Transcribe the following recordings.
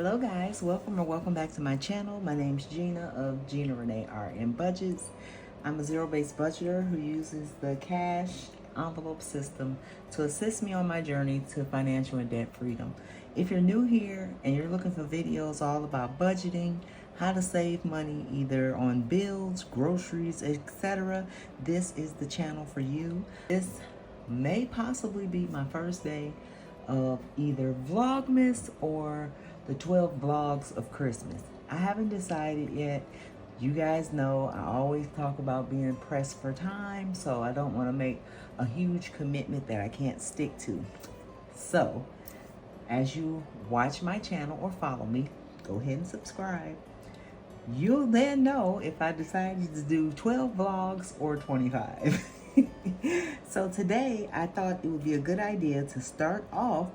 Hello guys, welcome or welcome back to my channel. My name's Gina of Gina Renee RM Budgets. I'm a zero-based budgeter who uses the cash envelope system to assist me on my journey to financial and debt freedom. If you're new here and you're looking for videos all about budgeting, how to save money either on bills, groceries, etc., this is the channel for you. This may possibly be my first day of either Vlogmas or the 12 vlogs of Christmas. I haven't decided yet. You guys know I always talk about being pressed for time, so I don't want to make a huge commitment that I can't stick to. So, as you watch my channel or follow me, go ahead and subscribe. You'll then know if I decided to do 12 vlogs or 25. So today I thought it would be a good idea to start off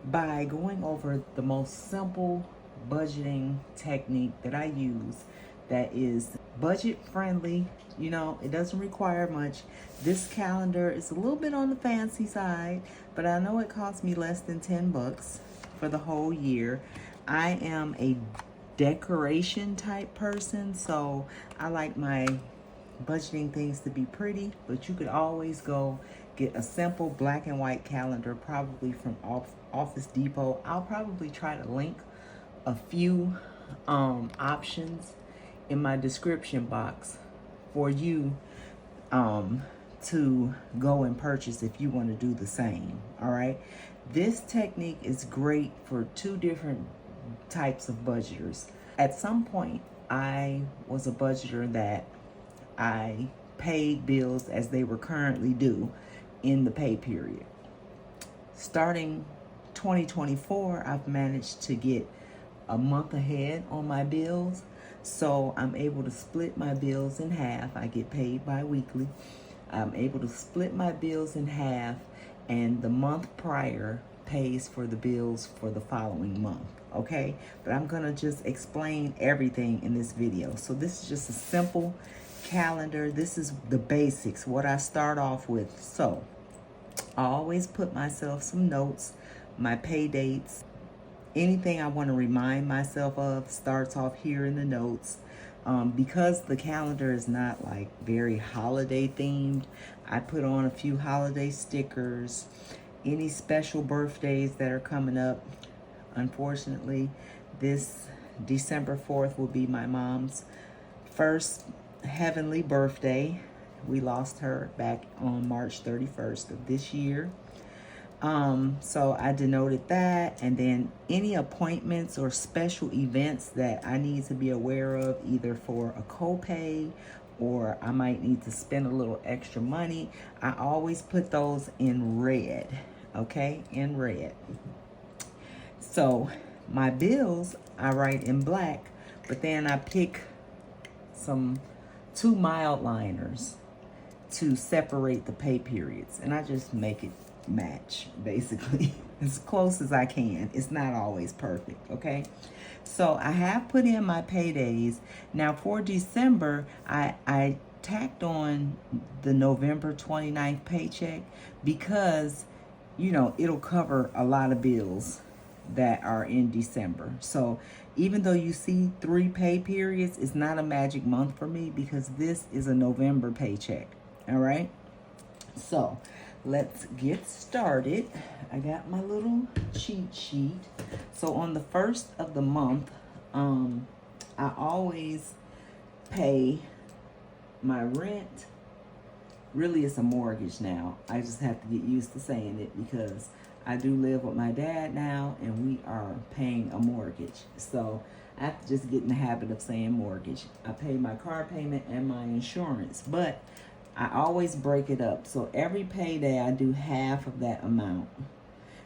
by going over the most simple budgeting technique that I use that is budget friendly. You know, it doesn't require much. This calendar is a little bit on the fancy side, but I know it cost me less than 10 bucks for the whole year. I am a decoration type person, so I like my budgeting things to be pretty, but you could always go get a simple black and white calendar, probably from Office Depot. I'll probably try to link a few options in my description box for you to go and purchase if you want to do the same. All right, this technique is great for two different types of budgeters. At some point I was a budgeter that I paid bills as they were currently due in the pay period. Starting 2024, I've managed to get a month ahead on my bills, so I'm able to split my bills in half. I get paid bi-weekly. I'm able to split my bills in half, and the month prior pays for the bills for the following month. Okay, but I'm gonna just explain everything in this video. So this is just a simple calendar. This is the basics, what I start off with. So I always put myself some notes, my pay dates, anything I want to remind myself of starts off here in the notes. Because the calendar is not like very holiday themed, I put on a few holiday stickers, any special birthdays that are coming up. Unfortunately, this December 4th will be my mom's first heavenly birthday. We lost her back on March 31st of this year. So I denoted that, and then any appointments or special events that I need to be aware of, either for a copay or I might need to spend a little extra money, I always put those in red. Okay, in red. So my bills I write in black, but then I pick some 2 mild liners to separate the pay periods, and I just make it match basically as close as I can. It's not always perfect, okay? So I have put in my paydays. Now for December, I tacked on the November 29th paycheck because, you know, it'll cover a lot of bills that are in December. So even though you see 3 pay periods, it's not a magic month for me because this is a November paycheck. All right, so let's get started. I got my little cheat sheet. So on the first of the month, I always pay my rent. Really, it's a mortgage now. I just have to get used to saying it because I do live with my dad now, and we are paying a mortgage. So I have to just get in the habit of saying mortgage. I pay my car payment and my insurance, but I always break it up. So every payday I do half of that amount.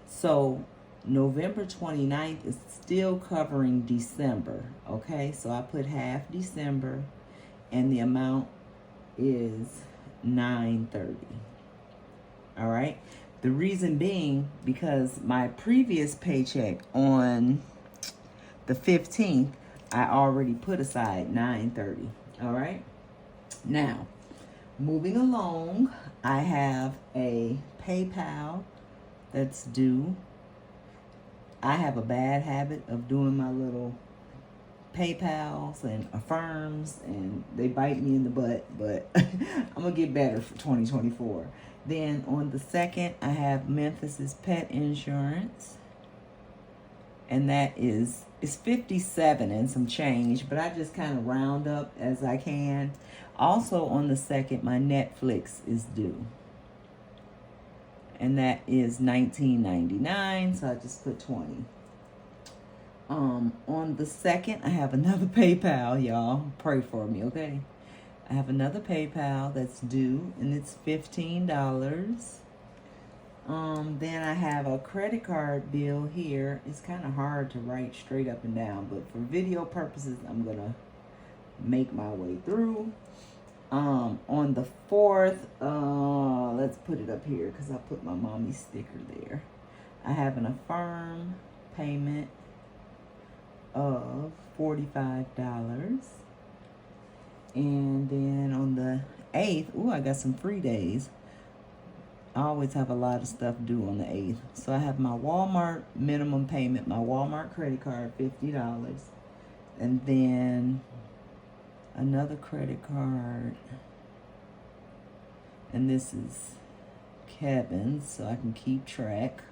So November 29th is still covering December. Okay, so I put half December, and the amount is $9.30. All right. The reason being because my previous paycheck on the 15th, I already put aside $9.30. All right. Now, moving along, I have a PayPal that's due I have a bad habit of doing my little PayPals and Affirms, and they bite me in the butt, but I'm gonna get better for 2024. Then on the 2nd, I have Memphis's pet insurance, and that is, it's 57 and some change, but I just kind of round up as I can. Also on the 2nd, my Netflix is due, and that is $19.99, so I just put 20. On the 2nd, I have another PayPal, y'all. Pray for me, okay? I have another PayPal that's due, and it's $15. Then I have a credit card bill here. It's kind of hard to write straight up and down, but for video purposes, I'm gonna make my way through. On the 4th, let's put it up here because I put my mommy sticker there. I have an Affirm payment of $45. And then on the 8th, ooh, I got some free days. I always have a lot of stuff due on the 8th. So I have my Walmart minimum payment, my Walmart credit card, $50. And then another credit card. And this is Kevin's, so I can keep track.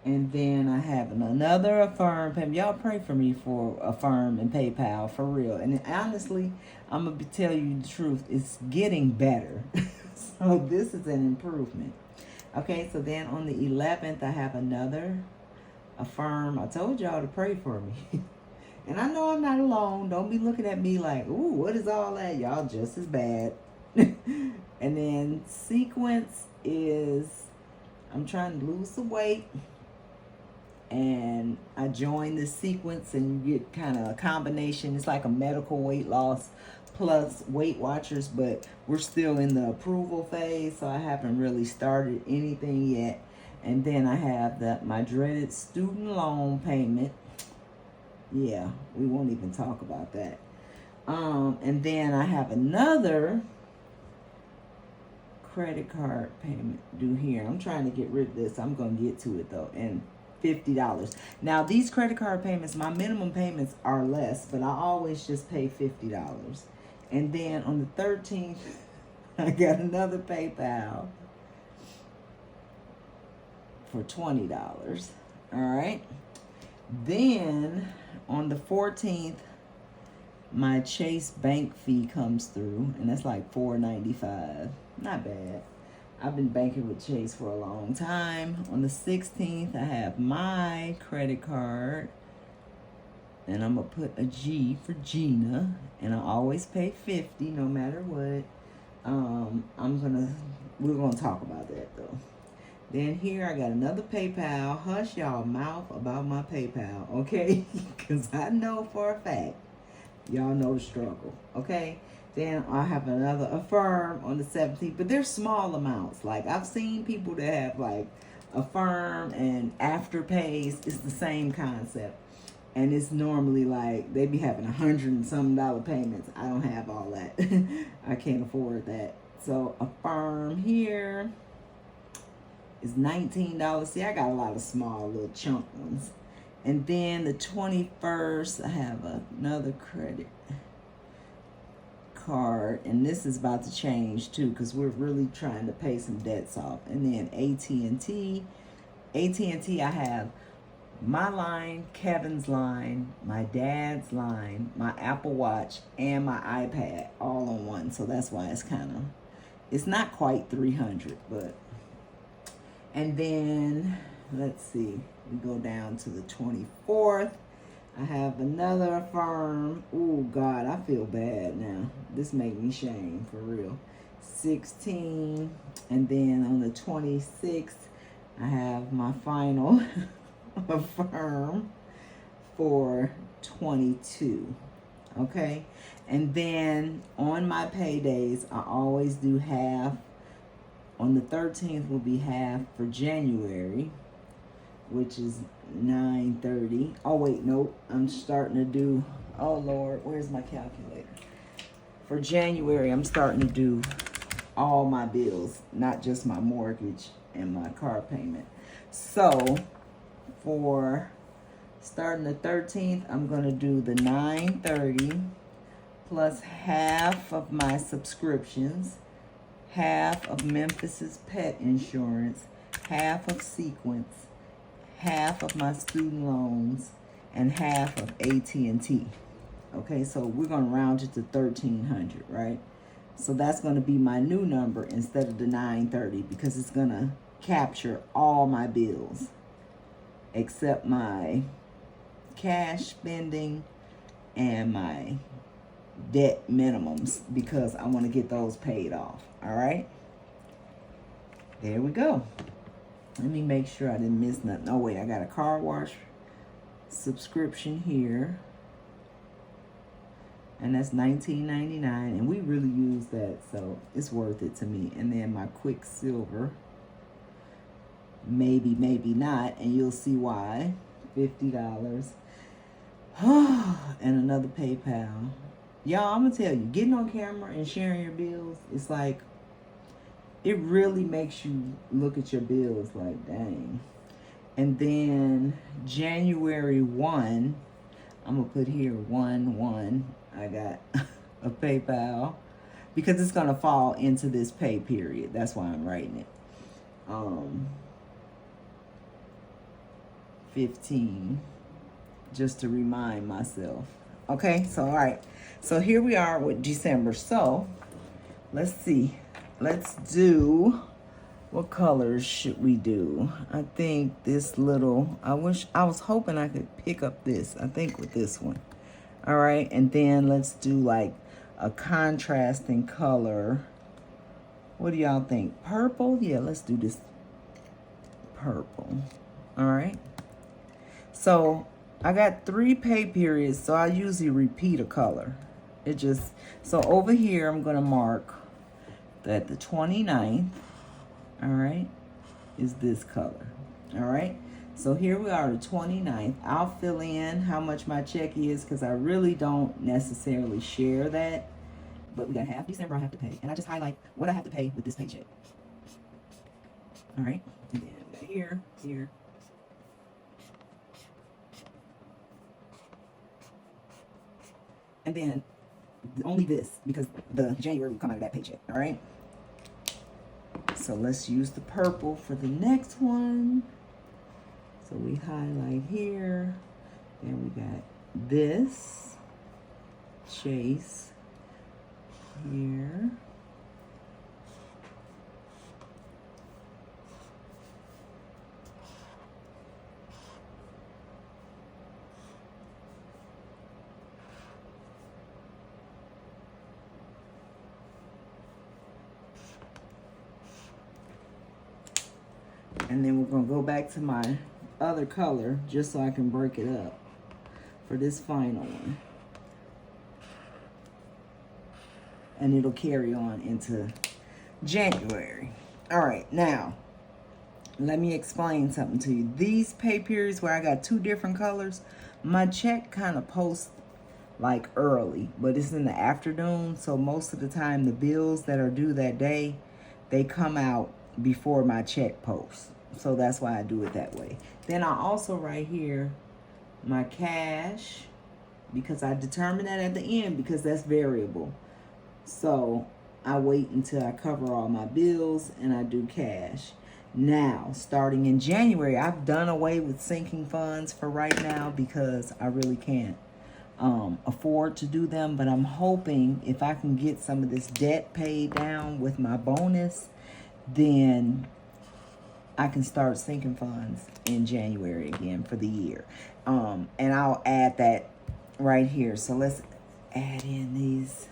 And then I have another Affirm payment. Y'all pray for me for Affirm and PayPal, for real. And honestly, I'm going to tell you the truth. It's getting better. So this is an improvement. Okay, so then on the 11th, I have another Affirm. I told y'all to pray for me. And I know I'm not alone. Don't be looking at me like, ooh, what is all that? Y'all just as bad. And then Sequence is, I'm trying to lose some weight. And I joined the Sequence, and you get kind of a combination. It's like a medical weight loss plus Weight Watchers, but we're still in the approval phase, so I haven't really started anything yet. And then I have my dreaded student loan payment. Yeah, we won't even talk about that. And then I have another credit card payment due here. I'm trying to get rid of this. I'm going to get to it though. And $50. Now these credit card payments, my minimum payments are less, but I always just pay $50. And then on the 13th, I got another PayPal for $20. All right. Then on the 14th, my Chase bank fee comes through, and that's like $4.95. Not bad. I've been banking with Chase for a long time. On the 16th, I have my credit card, and I'm going to put a G for Gina, and I always pay $50 no matter what. We're going to talk about that though. Then here I got another PayPal. Hush y'all mouth about my PayPal, okay? Because I know for a fact, y'all know the struggle, okay? Then I have another Affirm on the 17th, but they're small amounts. Like I've seen people that have like Affirm and Afterpays. It's the same concept. And it's normally like, they be having $100 and some payments. I don't have all that. I can't afford that. So Affirm here is $19. See, I got a lot of small little chunk ones. And then the 21st, I have another credit card, and this is about to change too because we're really trying to pay some debts off. And then AT&T, I have my line, Kevin's line, my dad's line, my Apple Watch, and my iPad all on one. So that's why it's not quite 300, but. And then let's see, we go down to the 24th. I have another Affirm. Oh God, I feel bad now. This make me shame for real. 16, and then on the 26th, I have my final Affirm for 22. Okay, and then on my paydays, I always do half. On the 13th will be half for January, which is $9.30. Oh wait, nope. I'm starting to do, oh Lord, where's my calculator? For January, I'm starting to do all my bills, not just my mortgage and my car payment. So for Starting the 13th, I'm going to do the 930 plus half of my subscriptions, half of Memphis's pet insurance, half of Sequence, half of my student loans, and half of AT&T. Okay, so we're going to round it to 1,300, right? So that's going to be my new number instead of the 930 because it's going to capture all my bills except my cash spending and my debt minimums because I want to get those paid off. All right, there we go. Let me make sure I didn't miss nothing. Oh wait, I got a car wash subscription here, and that's $19.99, and we really use that, so it's worth it to me. And then my Quicksilver, maybe not, and you'll see why. $50. And another PayPal. Y'all, I'm gonna tell you, getting on camera and sharing your bills, it's like, it really makes you look at your bills like, dang. And then January 1, I'm gonna put here 1/1. I got a PayPal because it's gonna fall into this pay period. That's why I'm writing it. 15, just to remind myself. Okay, so all right. So here we are with December. So let's see. Let's do, what colors should we do? I think this little, I was hoping I could pick up this. I think with this one. All right, and then let's do like a contrasting color. What do y'all think? Purple? Yeah, let's do this purple. All right. So I got 3 pay periods, so I usually repeat a color. So over here, I'm gonna mark that the 29th, all right, is this color, all right? So here we are, the 29th. I'll fill in how much my check is because I really don't necessarily share that, but we got half December I have to pay, and I just highlight what I have to pay with this paycheck. All right, and then we got here, and then only this because the January will come out of that paycheck, all right? So let's use the purple for the next one. So we highlight here, then we got this, Chase, here. And then we're gonna go back to my other color just so I can break it up for this final one. And it'll carry on into January. All right, now, let me explain something to you. These pay periods where I got 2 different colors, my check kind of posts like early, but it's in the afternoon. So most of the time, the bills that are due that day, they come out before my check posts. So that's why I do it that way. Then I also write here my cash because I determine that at the end because that's variable. So I wait until I cover all my bills and I do cash. Now, starting in January, I've done away with sinking funds for right now because I really can't afford to do them. But I'm hoping if I can get some of this debt paid down with my bonus, then I can start sinking funds in January again for the year. And I'll add that right here. So let's add in these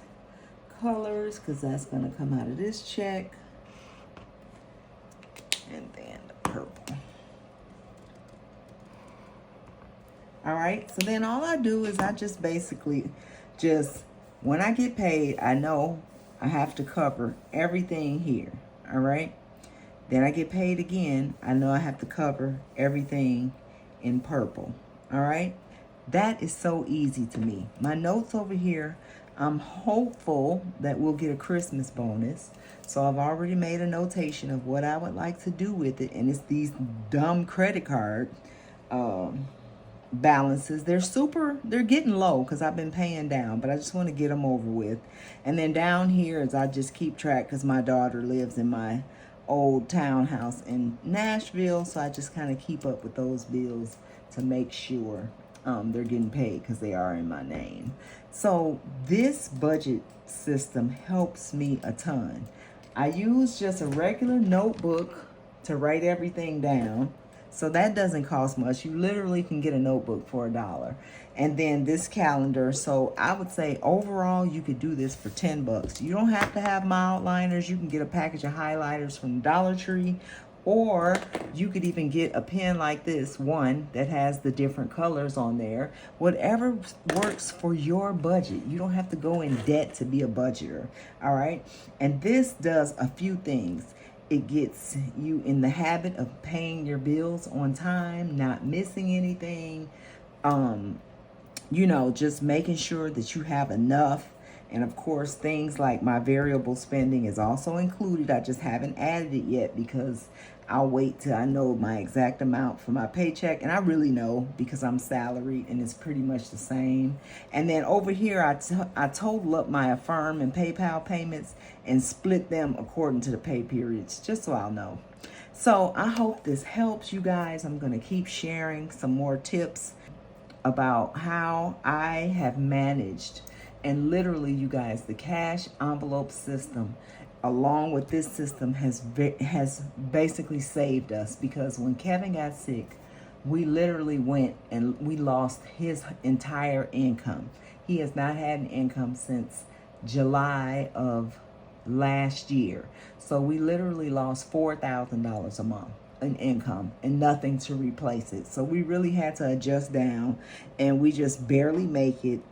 colors because that's going to come out of this check. And then the purple. All right. So then all I do is I just basically when I get paid, I know I have to cover everything here. All right. Then I get paid again. I know I have to cover everything in purple. All right. That is so easy to me. My notes over here, I'm hopeful that we'll get a Christmas bonus. So I've already made a notation of what I would like to do with it. And it's these dumb credit cards. balances. They're getting low because I've been paying down, but I just want to get them over with. And then down here is I just keep track because my daughter lives in my old townhouse in Nashville, so I just kind of keep up with those bills to make sure they're getting paid because they are in my name. So this budget system helps me a ton. I use just a regular notebook to write everything down. So that doesn't cost much. You literally can get a notebook for $1. And then this calendar. So I would say overall, you could do this for 10 bucks. You don't have to have my outliners. You can get a package of highlighters from Dollar Tree, or you could even get a pen like this one that has the different colors on there. Whatever works for your budget. You don't have to go in debt to be a budgeter. All right. And this does a few things. It gets you in the habit of paying your bills on time, not missing anything. Just making sure that you have enough. And of course, things like my variable spending is also included. I just haven't added it yet because I'll wait till I know my exact amount for my paycheck. And I really know because I'm salaried and it's pretty much the same. And then over here, I total up my Affirm and PayPal payments and split them according to the pay periods, just so I'll know. So I hope this helps you guys. I'm going to keep sharing some more tips about how I have managed. And literally, you guys, the cash envelope system, along with this system, has basically saved us, because when Kevin got sick, we literally went and we lost his entire income. He has not had an income since July of last year. So we literally lost $4,000 a month in income and nothing to replace it. So we really had to adjust down, and we just barely make it.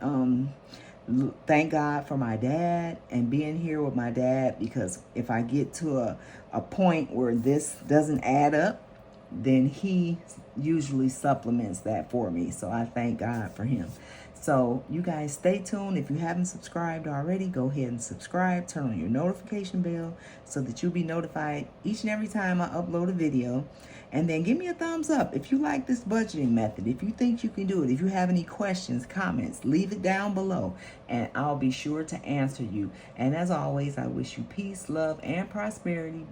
Thank God for my dad and being here with my dad, because if I get to a point where this doesn't add up, then he usually supplements that for me. So I thank God for him. So you guys stay tuned. If you haven't subscribed already, go ahead and subscribe. Turn on your notification bell so that you'll be notified each and every time I upload a video. And then give me a thumbs up if you like this budgeting method, if you think you can do it. If you have any questions, comments, leave it down below and I'll be sure to answer you. And as always, I wish you peace, love, and prosperity.